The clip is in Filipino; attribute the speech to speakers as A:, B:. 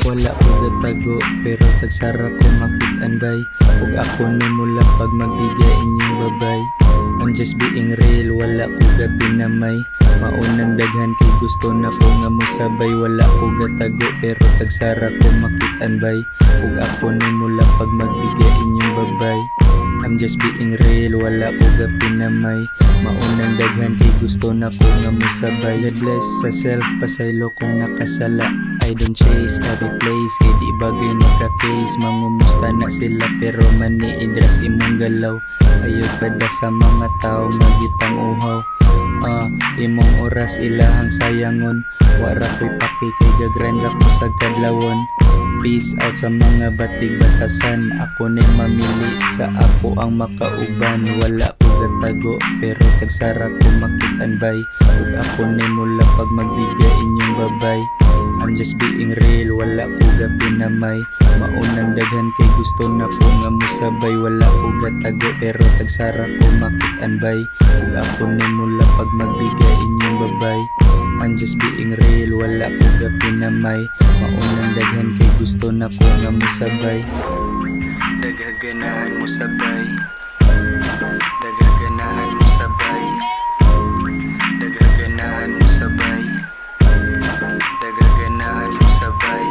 A: Wala ko gatago pero tagsara ko makit-an bay. Ug ako ni mula pag magbigay inyong babay. I'm just being real, wala ko gapinamay. Maunang daghan kay gusto na ko nga musabay. Wala ko gatago pero tagsara ko makit-an bay. Ug ako ni mula pag magbigay inyong babay. I'm just being real, wala ko gapinamay. Maunang daghan kay gusto na ko nga musabay. God bless sa self, pasaylo kung nakasala. I don't chase, I replace. Kay di bagay magka-case. Mangumusta na sila pero maniidras imong galaw. Ayaw pada sa mga tao magitang uhaw. Imong oras ilahang sayangon. Wara ko'y paki kay gagrind ako sa kadlawon. Peace out sa mga batig batasan. Ako na'y mamili sa ako ang makauban. Wala ko gatago pero tagsara ko makit-an bay. Ug ako na'y mula pag magbigay inyong babay. I'm just being real, wala ko gapinamay. Maunang daghan kay gusto na ko nga musabay. Wala ko gatago pero tagsara ko makit-an bay. Ug ako na'y mula pag magbigay inyong babay. I'm just being real, wala ko gapinamay. Maunang daghan kay gusto na ko nga musabay. Dagaganahan mo sabay. Dagaganahan mo sabay. Dagaganahan mo sabay. Dagaganahan mo sabay.